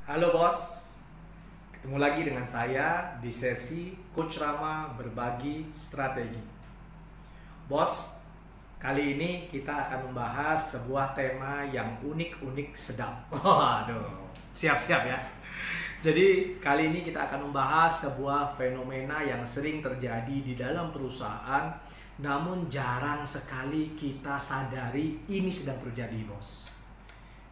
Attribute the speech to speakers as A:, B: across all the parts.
A: Halo bos, ketemu lagi dengan saya di sesi Coach Rama berbagi strategi. Bos, kali ini kita akan membahas sebuah tema yang unik-unik sedap. Waduh, siap-siap ya. Jadi kali ini kita akan membahas sebuah fenomena yang sering terjadi di dalam perusahaan, namun jarang sekali kita sadari ini sedang terjadi, bos.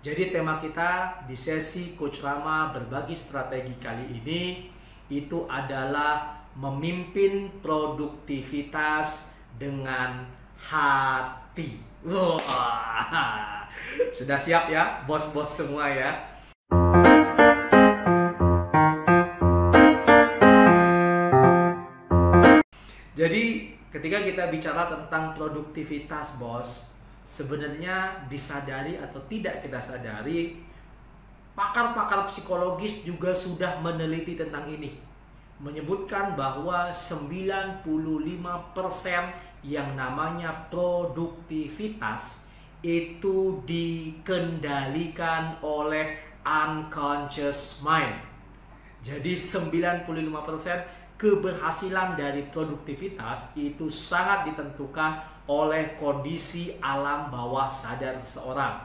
A: Jadi tema kita di sesi Coach Rama berbagi strategi kali ini itu adalah memimpin produktivitas dengan hati. Wah, sudah siap ya bos-bos semua ya? Jadi ketika kita bicara tentang produktivitas, bos, sebenarnya disadari atau tidak kita sadari, pakar-pakar psikologis juga sudah meneliti tentang ini, menyebutkan bahwa 95% yang namanya produktivitas itu dikendalikan oleh unconscious mind. Jadi 95% keberhasilan dari produktivitas itu sangat ditentukan oleh kondisi alam bawah sadar seseorang.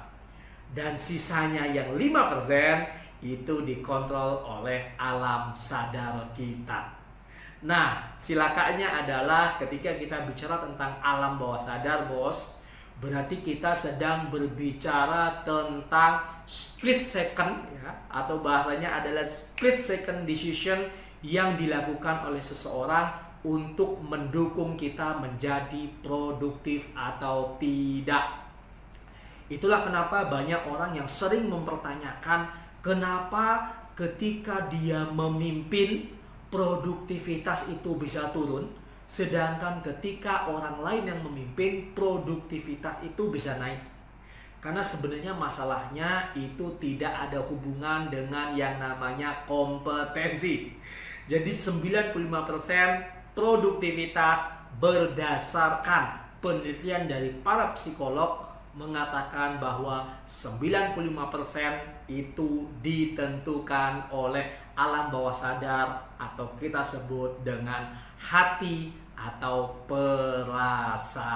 A: Dan sisanya yang 5% itu dikontrol oleh alam sadar kita. Nah, cilakanya adalah ketika kita bicara tentang alam bawah sadar, bos, berarti kita sedang berbicara tentang split second ya, atau bahasanya adalah split second decision yang dilakukan oleh seseorang untuk mendukung kita menjadi produktif atau tidak. Itulah kenapa banyak orang yang sering mempertanyakan kenapa ketika dia memimpin produktivitas itu bisa turun, sedangkan ketika orang lain yang memimpin produktivitas itu bisa naik. Karena sebenarnya masalahnya itu tidak ada hubungan dengan yang namanya kompetensi. Jadi 95% produktivitas berdasarkan penelitian dari para psikolog mengatakan bahwa 95% itu ditentukan oleh alam bawah sadar atau kita sebut dengan hati atau perasaan.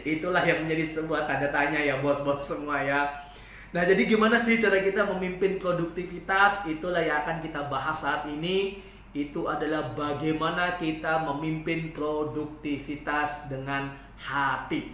A: Itulah yang menjadi sebuah tanda tanya ya bos-bos semua ya. Nah, jadi gimana sih cara kita memimpin produktivitas? Itulah yang akan kita bahas saat ini. Itu adalah bagaimana kita memimpin produktivitas dengan hati.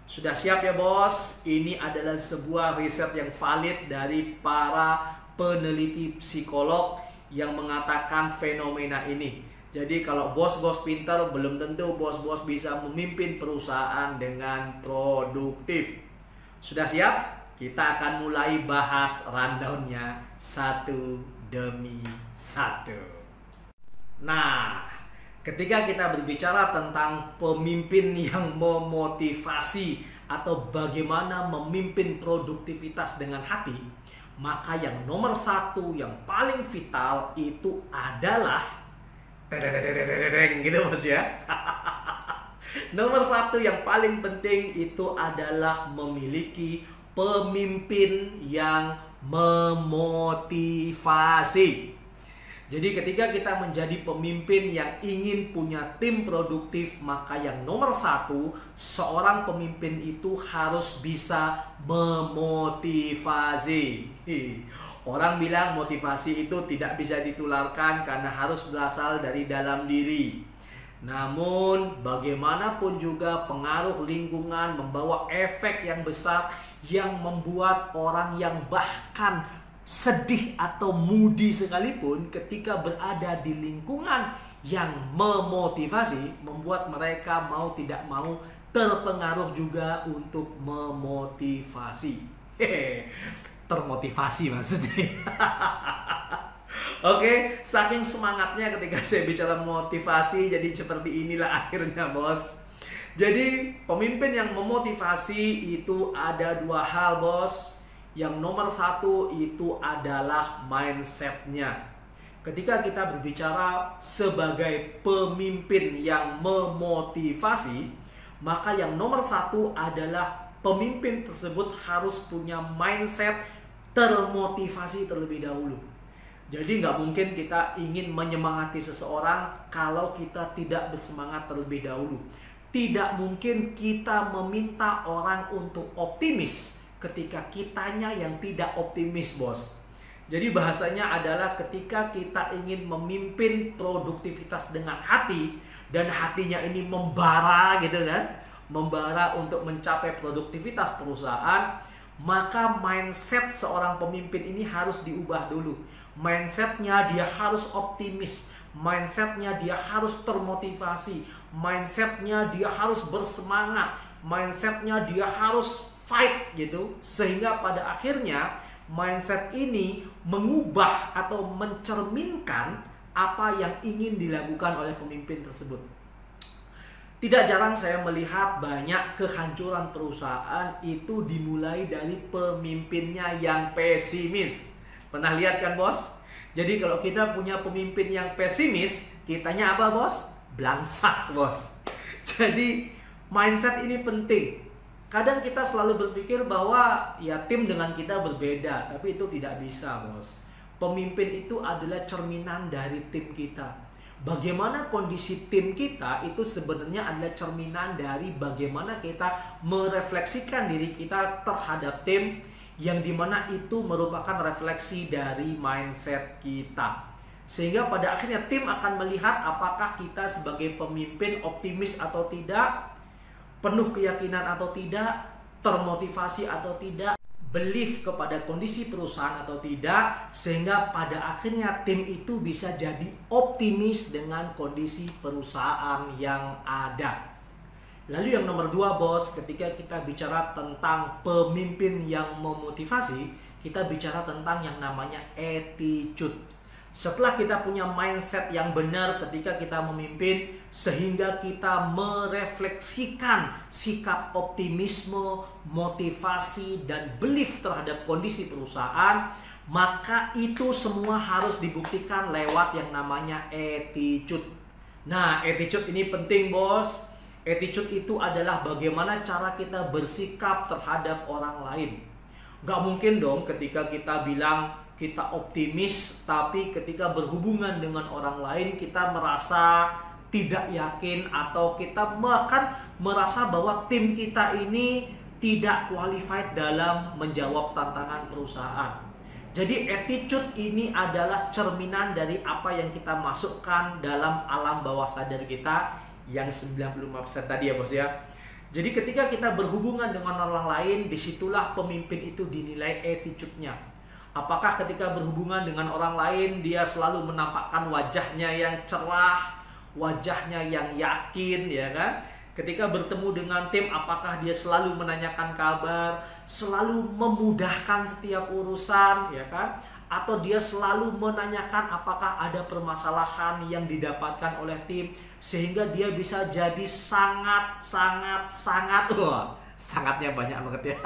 A: Sudah siap ya bos? Ini adalah sebuah riset yang valid dari para peneliti psikolog yang mengatakan fenomena ini. Jadi kalau bos-bos pintar, belum tentu bos-bos bisa memimpin perusahaan dengan produktif. Sudah siap? Kita akan mulai bahas rundown-nya satu demi satu. Nah, ketika kita berbicara tentang pemimpin yang memotivasi atau bagaimana memimpin produktivitas dengan hati, maka yang nomor satu yang paling vital itu adalah gitu bos ya. Nomor satu yang paling penting itu adalah memiliki pemimpin yang memotivasi. Jadi ketika kita menjadi pemimpin yang ingin punya tim produktif, maka yang nomor satu, seorang pemimpin itu harus bisa memotivasi. Orang bilang motivasi itu tidak bisa ditularkan karena harus berasal dari dalam diri. Namun bagaimanapun juga pengaruh lingkungan membawa efek yang besar yang membuat orang yang bahkan sedih atau moody sekalipun ketika berada di lingkungan yang memotivasi membuat mereka mau tidak mau terpengaruh juga untuk memotivasi. Termotivasi maksudnya. Oke, saking semangatnya ketika saya bicara motivasi, jadi seperti inilah akhirnya bos. Jadi pemimpin yang memotivasi itu ada dua hal bos. Yang nomor satu itu adalah mindsetnya. Ketika kita berbicara sebagai pemimpin yang memotivasi, maka yang nomor satu adalah pemimpin tersebut harus punya mindset termotivasi terlebih dahulu. Jadi nggak mungkin kita ingin menyemangati seseorang kalau kita tidak bersemangat terlebih dahulu. Tidak mungkin kita meminta orang untuk optimis ketika kitanya yang tidak optimis, bos. Jadi bahasanya adalah ketika kita ingin memimpin produktivitas dengan hati, dan hatinya ini membara gitu kan, membara untuk mencapai produktivitas perusahaan, maka mindset seorang pemimpin ini harus diubah dulu. Mindsetnya dia harus optimis, mindsetnya dia harus termotivasi, mindsetnya dia harus bersemangat, mindsetnya dia harus fight gitu. Sehingga pada akhirnya mindset ini mengubah atau mencerminkan apa yang ingin dilakukan oleh pemimpin tersebut. Tidak jarang saya melihat banyak kehancuran perusahaan itu dimulai dari pemimpinnya yang pesimis. Pernah lihat kan, bos? Jadi kalau kita punya pemimpin yang pesimis, kitanya apa, bos? Blangsak, bos. Jadi mindset ini penting. Kadang kita selalu berpikir bahwa ya tim dengan kita berbeda, tapi itu tidak bisa, bos. Pemimpin itu adalah cerminan dari tim kita. Bagaimana kondisi tim kita itu sebenarnya adalah cerminan dari bagaimana kita merefleksikan diri kita terhadap tim, yang dimana itu merupakan refleksi dari mindset kita. Sehingga pada akhirnya tim akan melihat apakah kita sebagai pemimpin optimis atau tidak, penuh keyakinan atau tidak, termotivasi atau tidak, belief kepada kondisi perusahaan atau tidak, sehingga pada akhirnya tim itu bisa jadi optimis dengan kondisi perusahaan yang ada. Lalu yang nomor 2, bos, ketika kita bicara tentang pemimpin yang memotivasi, kita bicara tentang yang namanya attitude. Setelah kita punya mindset yang benar ketika kita memimpin, sehingga kita merefleksikan sikap optimisme, motivasi, dan belief terhadap kondisi perusahaan, maka itu semua harus dibuktikan lewat yang namanya attitude. Nah, attitude ini penting, bos. Attitude itu adalah bagaimana cara kita bersikap terhadap orang lain. Gak mungkin dong ketika kita bilang kita optimis, tapi ketika berhubungan dengan orang lain kita merasa tidak yakin, atau kita bahkan merasa bahwa tim kita ini tidak qualified dalam menjawab tantangan perusahaan. Jadi attitude ini adalah cerminan dari apa yang kita masukkan dalam alam bawah sadar kita yang 95% tadi ya, bos ya. Jadi ketika kita berhubungan dengan orang lain, disitulah pemimpin itu dinilai attitude-nya. Apakah ketika berhubungan dengan orang lain dia selalu menampakkan wajahnya yang cerah, wajahnya yang yakin, ya kan? Ketika bertemu dengan tim, apakah dia selalu menanyakan kabar, selalu memudahkan setiap urusan, ya kan? Atau dia selalu menanyakan apakah ada permasalahan yang didapatkan oleh tim, sehingga dia bisa jadi sangat, wah, sangatnya banyak banget ya.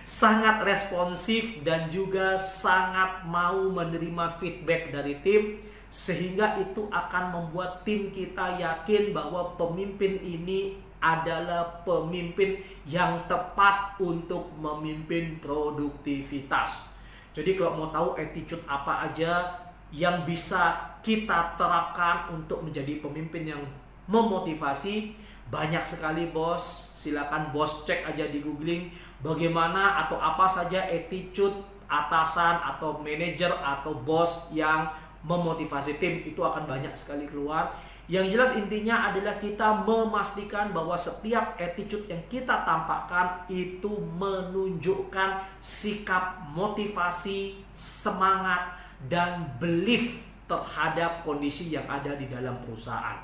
A: Sangat responsif dan juga sangat mau menerima feedback dari tim, sehingga itu akan membuat tim kita yakin bahwa pemimpin ini adalah pemimpin yang tepat untuk memimpin produktivitas. Jadi kalau mau tahu attitude apa aja yang bisa kita terapkan untuk menjadi pemimpin yang memotivasi, banyak sekali, bos. Silakan bos cek aja di googling bagaimana atau apa saja attitude atasan atau manajer atau bos yang memotivasi tim. Itu akan banyak sekali keluar. Yang jelas intinya adalah kita memastikan bahwa setiap attitude yang kita tampakkan itu menunjukkan sikap motivasi, semangat, dan belief terhadap kondisi yang ada di dalam perusahaan.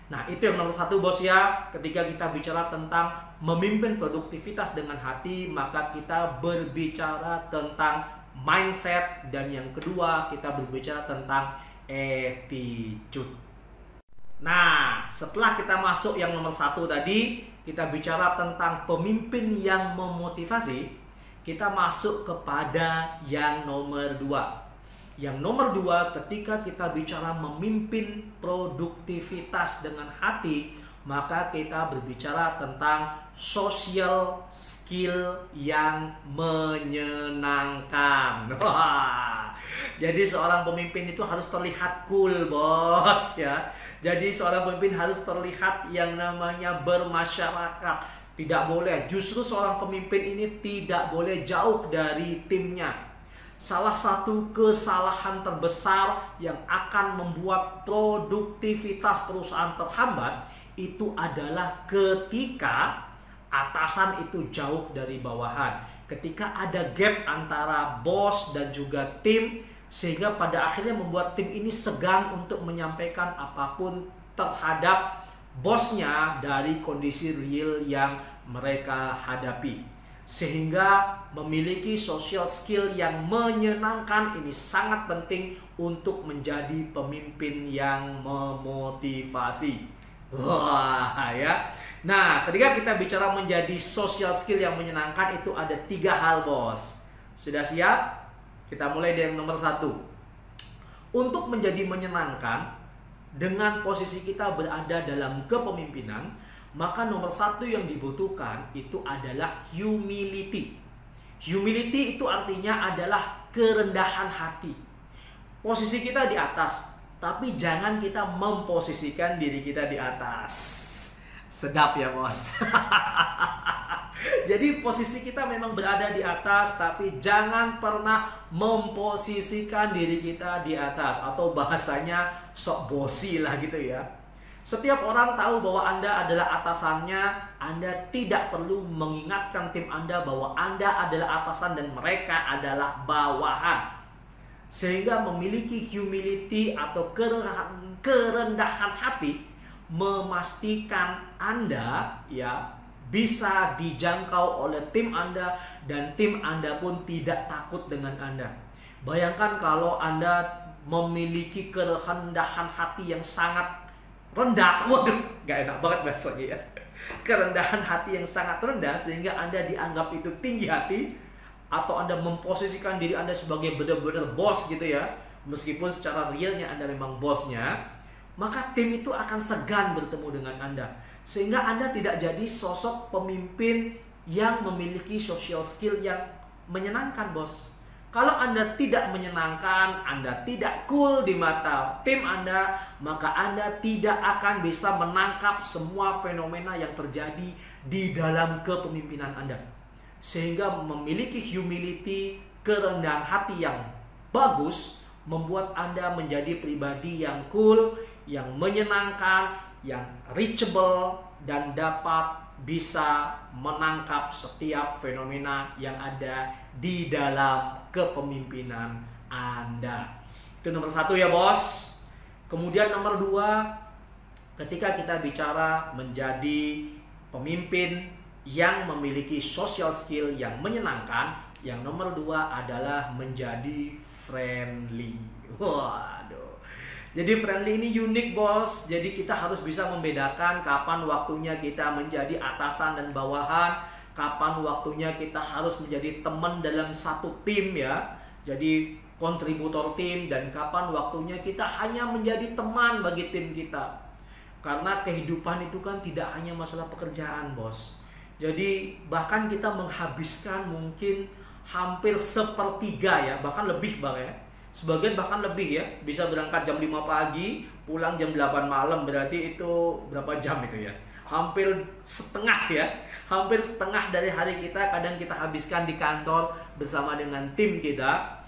A: Nah, itu yang nomor 1, bos ya. Ketika kita bicara tentang memimpin produktivitas dengan hati, maka kita berbicara tentang mindset. Dan yang kedua, kita berbicara tentang attitude. Nah, setelah kita masuk yang nomor 1 tadi, kita bicara tentang pemimpin yang memotivasi, kita masuk kepada yang nomor 2. Yang nomor 2, ketika kita bicara memimpin produktivitas dengan hati, maka kita berbicara tentang social skill yang menyenangkan. Wah, jadi seorang pemimpin itu harus terlihat cool, bos ya. Jadi seorang pemimpin harus terlihat yang namanya bermasyarakat. Tidak boleh, justru seorang pemimpin ini tidak boleh jauh dari timnya. Salah satu kesalahan terbesar yang akan membuat produktivitas perusahaan terhambat itu adalah ketika atasan itu jauh dari bawahan. Ketika ada gap antara bos dan juga tim, sehingga pada akhirnya membuat tim ini segan untuk menyampaikan apapun terhadap bosnya dari kondisi real yang mereka hadapi. Sehingga memiliki social skill yang menyenangkan ini sangat penting untuk menjadi pemimpin yang memotivasi. Wah ya. Nah, ketika kita bicara menjadi social skill yang menyenangkan itu ada 3 hal, bos. Sudah siap? Kita mulai dari nomor 1. Untuk menjadi menyenangkan dengan posisi kita berada dalam kepemimpinan, maka nomor 1 yang dibutuhkan itu adalah humility. Humility itu artinya adalah kerendahan hati. Posisi kita di atas, tapi jangan kita memposisikan diri kita di atas. Sedap ya, bos. Jadi posisi kita memang berada di atas, tapi jangan pernah memposisikan diri kita di atas. Atau bahasanya sok bosi lah gitu ya. Setiap orang tahu bahwa Anda adalah atasannya. Anda tidak perlu mengingatkan tim Anda bahwa Anda adalah atasan dan mereka adalah bawahan. Sehingga memiliki humility atau kerendahan hati memastikan Anda ya bisa dijangkau oleh tim Anda dan tim Anda pun tidak takut dengan Anda. Bayangkan kalau Anda memiliki kerendahan hati yang sangat rendah. Waduh, gak enak banget bahasanya ya. Kerendahan hati yang sangat rendah sehingga Anda dianggap itu tinggi hati, atau Anda memposisikan diri Anda sebagai benar-benar bos gitu ya, meskipun secara realnya Anda memang bosnya, maka tim itu akan segan bertemu dengan Anda. Sehingga Anda tidak jadi sosok pemimpin yang memiliki social skill yang menyenangkan, bos. Kalau Anda tidak menyenangkan, Anda tidak cool di mata tim Anda, maka Anda tidak akan bisa menangkap semua fenomena yang terjadi di dalam kepemimpinan Anda. Sehingga memiliki humility, kerendahan hati yang bagus, membuat Anda menjadi pribadi yang cool, yang menyenangkan, yang reachable, dan dapat bisa menangkap setiap fenomena yang ada di dalam kepemimpinan Anda. Itu nomor 1 ya, bos. Kemudian nomor 2, ketika kita bicara menjadi pemimpin yang memiliki social skill yang menyenangkan, yang nomor 2 adalah menjadi friendly. Waduh. Jadi friendly ini unik, bos. Jadi kita harus bisa membedakan kapan waktunya kita menjadi atasan dan bawahan, kapan waktunya kita harus menjadi teman dalam satu tim ya. Jadi kontributor tim, dan kapan waktunya kita hanya menjadi teman bagi tim kita. Karena kehidupan itu kan tidak hanya masalah pekerjaan, bos. Jadi bahkan kita menghabiskan mungkin hampir 1/3 ya, bahkan lebih bang ya. Sebagian bahkan lebih ya, bisa berangkat jam 5 pagi, pulang jam 8 malam, berarti itu berapa jam itu ya? Hampir setengah ya, hampir setengah dari hari kita kadang kita habiskan di kantor bersama dengan tim kita.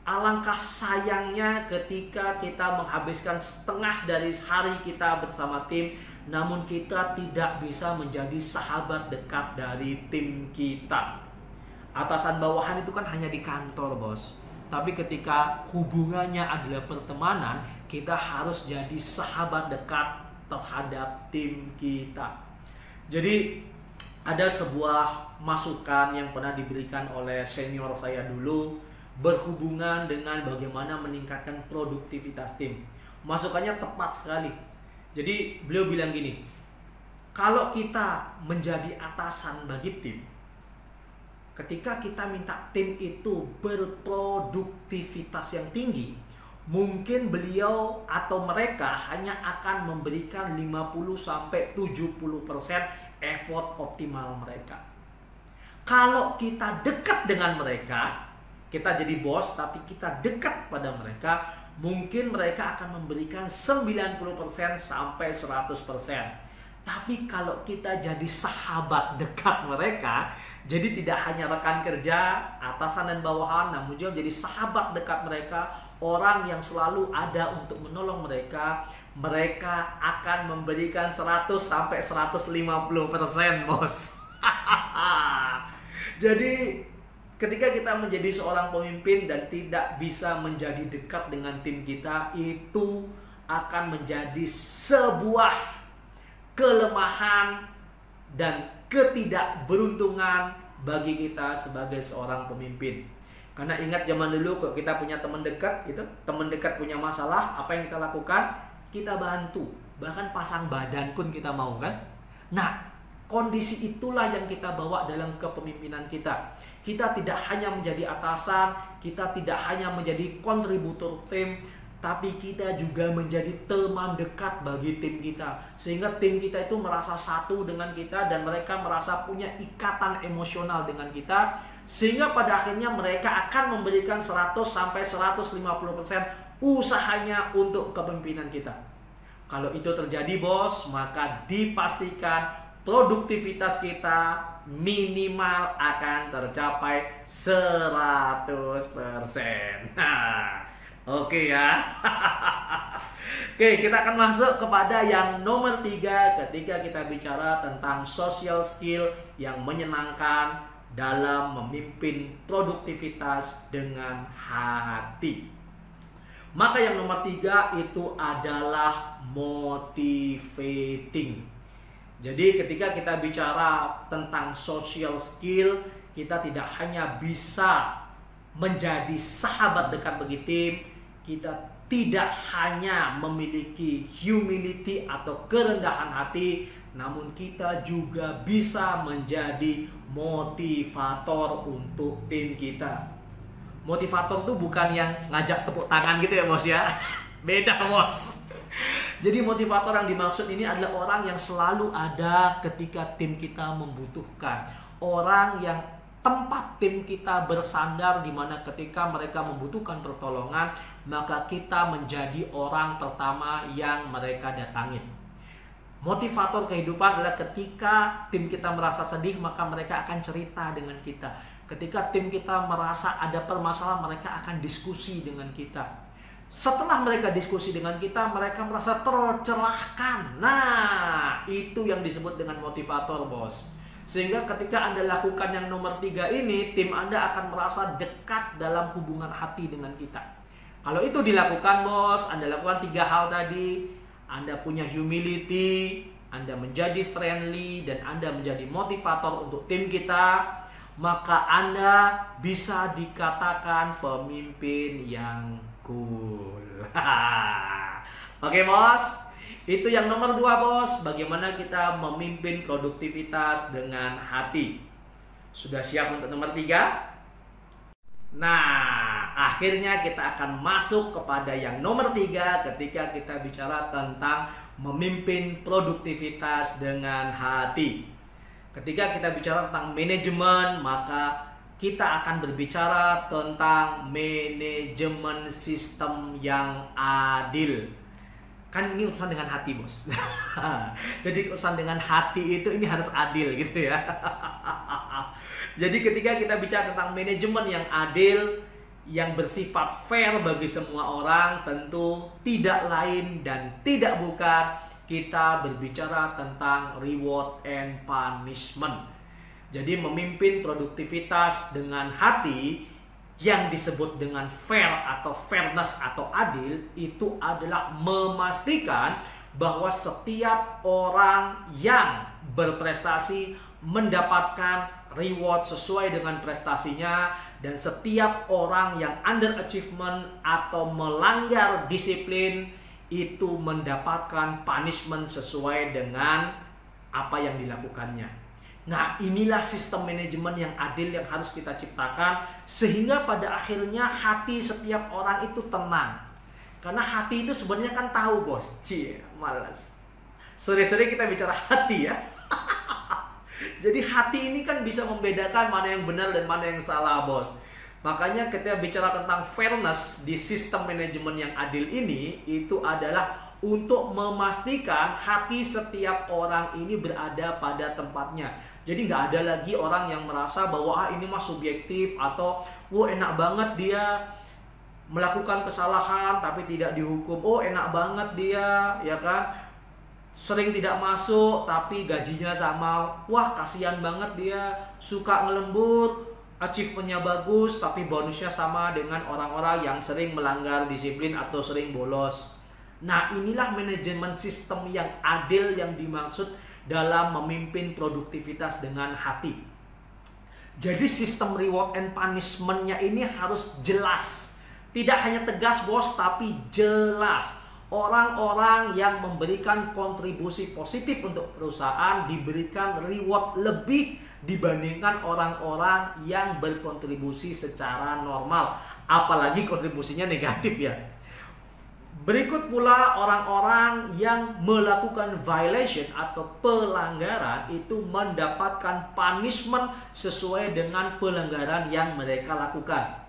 A: Alangkah sayangnya ketika kita menghabiskan setengah dari hari kita bersama tim, namun kita tidak bisa menjadi sahabat dekat dari tim kita. Atasan bawahan itu kan hanya di kantor, bos. Tapi ketika hubungannya adalah pertemanan, kita harus jadi sahabat dekat terhadap tim kita. Jadi ada sebuah masukan yang pernah diberikan oleh senior saya dulu berhubungan dengan bagaimana meningkatkan produktivitas tim. Masukannya tepat sekali. Jadi beliau bilang gini, kalau kita menjadi atasan bagi tim, ketika kita minta tim itu berproduktivitas yang tinggi, mungkin beliau atau mereka hanya akan memberikan 50-70% effort optimal mereka. Kalau kita dekat dengan mereka, kita jadi bos tapi kita dekat pada mereka, mungkin mereka akan memberikan 90% sampai 100%. Tapi kalau kita jadi sahabat dekat mereka, jadi tidak hanya rekan kerja, atasan dan bawahan, namun juga menjadi sahabat dekat mereka, orang yang selalu ada untuk menolong mereka, mereka akan memberikan 100 sampai 150%, bos. Jadi ketika kita menjadi seorang pemimpin dan tidak bisa menjadi dekat dengan tim kita, itu akan menjadi sebuah kelemahan dan ketidakberuntungan bagi kita sebagai seorang pemimpin. Karena ingat zaman dulu kalau kita punya teman dekat, itu teman dekat punya masalah, apa yang kita lakukan? Kita bantu, bahkan pasang badan pun kita mau, kan? Nah, kondisi itulah yang kita bawa dalam kepemimpinan kita. Kita tidak hanya menjadi atasan, kita tidak hanya menjadi kontributor tim, tapi kita juga menjadi teman dekat bagi tim kita. Sehingga tim kita itu merasa satu dengan kita dan mereka merasa punya ikatan emosional dengan kita. Sehingga pada akhirnya mereka akan memberikan 100-150% usahanya untuk kepemimpinan kita. Kalau itu terjadi, bos, maka dipastikan produktivitas kita minimal akan tercapai 100%. Nah, oke ya. Oke, kita akan masuk kepada yang nomor 3 ketika kita bicara tentang social skill yang menyenangkan dalam memimpin produktivitas dengan hati. Maka yang nomor 3 itu adalah motivating. Jadi ketika kita bicara tentang social skill, kita tidak hanya bisa menjadi sahabat dekat bagi tim, kita tidak hanya memiliki humility atau kerendahan hati, namun kita juga bisa menjadi motivator untuk tim kita. Motivator tuh bukan yang ngajak tepuk tangan gitu ya, bos ya. Beda, bos. Jadi motivator yang dimaksud ini adalah orang yang selalu ada ketika tim kita membutuhkan. Orang yang tempat tim kita bersandar, di mana ketika mereka membutuhkan pertolongan, maka kita menjadi orang pertama yang mereka datangin. Motivator kehidupan adalah ketika tim kita merasa sedih, maka mereka akan cerita dengan kita. Ketika tim kita merasa ada permasalahan, mereka akan diskusi dengan kita. Setelah mereka diskusi dengan kita, mereka merasa tercerahkan. Nah, itu yang disebut dengan motivator, bos. Sehingga ketika Anda lakukan yang nomor 3 ini, tim Anda akan merasa dekat dalam hubungan hati dengan kita. Kalau itu dilakukan, bos, Anda lakukan 3 hal tadi. Anda punya humility, Anda menjadi friendly, dan Anda menjadi motivator untuk tim kita, maka Anda bisa dikatakan pemimpin yang cool. Oke, bos. Itu yang nomor 2, bos. Bagaimana kita memimpin produktivitas dengan hati. Sudah siap untuk nomor 3? Nah, akhirnya kita akan masuk kepada yang nomor 3 ketika kita bicara tentang memimpin produktivitas dengan hati. Ketika kita bicara tentang manajemen, maka kita akan berbicara tentang manajemen sistem yang adil. Kan ini urusan dengan hati, bos. Jadi urusan dengan hati itu ini harus adil gitu ya. Jadi ketika kita bicara tentang manajemen yang adil, yang bersifat fair bagi semua orang, tentu tidak lain dan tidak bukan kita berbicara tentang reward and punishment. Jadi memimpin produktivitas dengan hati yang disebut dengan fair atau fairness atau adil, itu adalah memastikan bahwa setiap orang yang berprestasi mendapatkan reward sesuai dengan prestasinya, dan setiap orang yang underachievement atau melanggar disiplin itu mendapatkan punishment sesuai dengan apa yang dilakukannya. Nah, inilah sistem manajemen yang adil yang harus kita ciptakan, sehingga pada akhirnya hati setiap orang itu tenang. Karena hati itu sebenarnya kan tahu, bos. Cie, malas. Sore-sore kita bicara hati ya. Jadi hati ini kan bisa membedakan mana yang benar dan mana yang salah, bos. Makanya ketika bicara tentang fairness di sistem manajemen yang adil ini, itu adalah untuk memastikan hati setiap orang ini berada pada tempatnya. Jadi nggak ada lagi orang yang merasa bahwa ini mah subjektif, atau wah enak banget dia melakukan kesalahan tapi tidak dihukum. Oh enak banget dia, ya kan, sering tidak masuk tapi gajinya sama. Wah kasihan banget dia, suka ngelembur, achievementnya bagus tapi bonusnya sama dengan orang-orang yang sering melanggar disiplin atau sering bolos. Nah inilah manajemen sistem yang adil yang dimaksud dalam memimpin produktivitas dengan hati. Jadi sistem reward and punishment-nya ini harus jelas. Tidak hanya tegas, bos, tapi jelas. Orang-orang yang memberikan kontribusi positif untuk perusahaan diberikan reward lebih dibandingkan orang-orang yang berkontribusi secara normal. Apalagi kontribusinya negatif ya. Berikut pula orang-orang yang melakukan violation atau pelanggaran itu mendapatkan punishment sesuai dengan pelanggaran yang mereka lakukan.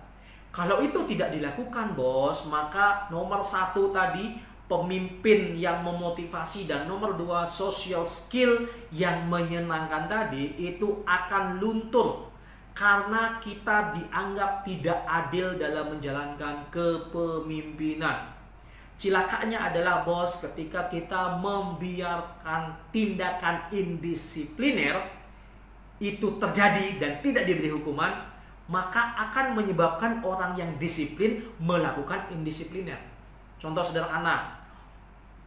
A: Kalau itu tidak dilakukan, bos, maka nomor 1 tadi pemimpin yang memotivasi dan nomor 2 social skill yang menyenangkan tadi itu akan luntur karena kita dianggap tidak adil dalam menjalankan kepemimpinan. Cilakanya adalah, bos, ketika kita membiarkan tindakan indisipliner itu terjadi dan tidak diberi hukuman, maka akan menyebabkan orang yang disiplin melakukan indisipliner. Contoh sederhana,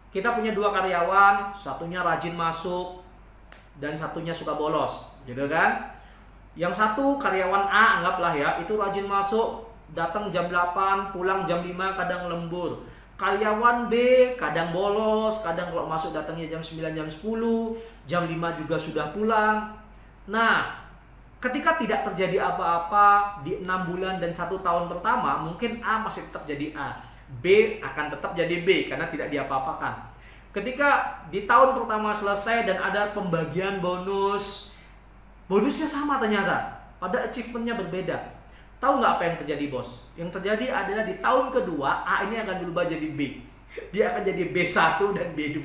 A: kita punya 2 karyawan, satunya rajin masuk dan satunya suka bolos, gitu kan? Yang satu karyawan A, anggaplah ya, itu rajin masuk, datang jam 8, pulang jam 5, kadang lembur. Karyawan B kadang bolos, kadang kalau masuk datangnya jam 9, jam 10, jam 5 juga sudah pulang. Nah, ketika tidak terjadi apa-apa di 6 bulan dan 1 tahun pertama, mungkin A masih tetap jadi A, B akan tetap jadi B karena tidak diapa-apakan. Ketika di tahun pertama selesai dan ada pembagian bonus, bonusnya sama ternyata, pada achievementnya berbeda. Tahu nggak apa yang terjadi, bos? Yang terjadi adalah di tahun kedua A ini akan berubah jadi B. Dia akan jadi B1 dan B2.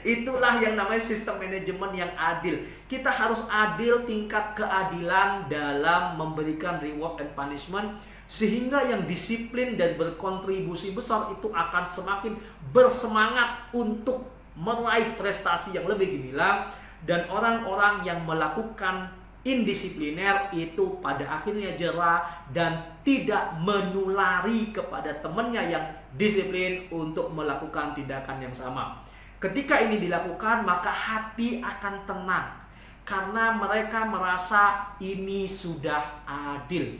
A: Itulah yang namanya sistem manajemen yang adil. Kita harus adil, tingkat keadilan dalam memberikan reward and punishment, sehingga yang disiplin dan berkontribusi besar itu akan semakin bersemangat untuk meraih prestasi yang lebih gemilang, dan orang-orang yang melakukan indisipliner itu pada akhirnya jera dan tidak menulari kepada temannya yang disiplin untuk melakukan tindakan yang sama. Ketika ini dilakukan, maka hati akan tenang karena mereka merasa ini sudah adil.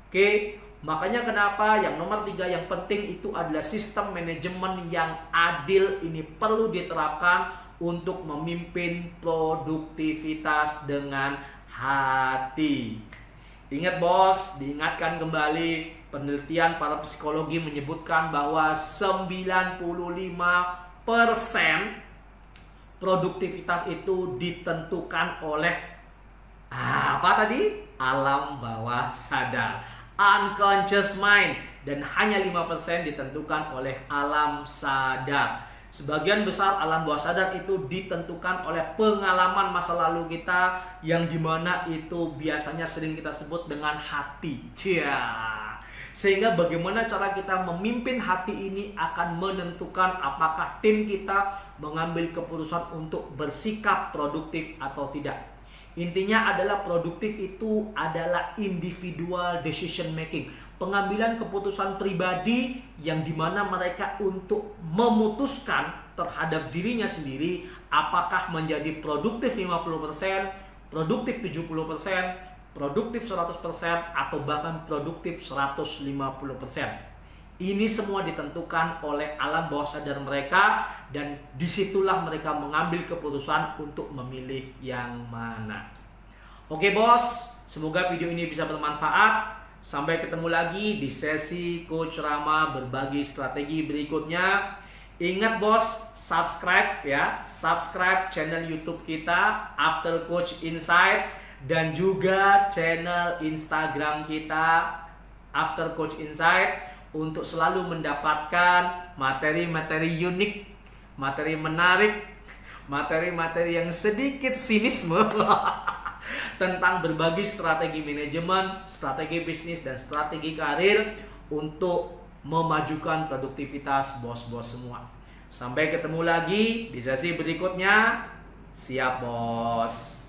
A: Oke, makanya kenapa yang nomor 3 yang penting itu adalah sistem manajemen yang adil ini perlu diterapkan untuk memimpin produktivitas dengan hati. Ingat, bos, diingatkan kembali, penelitian para psikologi menyebutkan bahwa 95% produktivitas itu ditentukan oleh apa tadi? Alam bawah sadar, unconscious mind, dan hanya 5% ditentukan oleh alam sadar. Sebagian besar alam bawah sadar itu ditentukan oleh pengalaman masa lalu kita, yang dimana itu biasanya sering kita sebut dengan hati. Sehingga bagaimana cara kita memimpin hati ini akan menentukan apakah tim kita mengambil keputusan untuk bersikap produktif atau tidak. Intinya adalah produktif itu adalah individual decision making, pengambilan keputusan pribadi yang dimana mereka untuk memutuskan terhadap dirinya sendiri apakah menjadi produktif 50%, produktif 70%, produktif 100%, atau bahkan produktif 150%. Ini semua ditentukan oleh alam bawah sadar mereka, dan disitulah mereka mengambil keputusan untuk memilih yang mana. Oke, bos, semoga video ini bisa bermanfaat. Sampai ketemu lagi di sesi Coach Rama berbagi strategi berikutnya. Ingat bos, subscribe ya, subscribe channel YouTube kita After Coach Insight dan juga channel Instagram kita After Coach Insight untuk selalu mendapatkan materi-materi unik, materi menarik, materi-materi yang sedikit sinisme tentang berbagi strategi manajemen, strategi bisnis, dan strategi karir untuk memajukan produktivitas bos-bos semua. Sampai ketemu lagi di sesi berikutnya. Siap bos.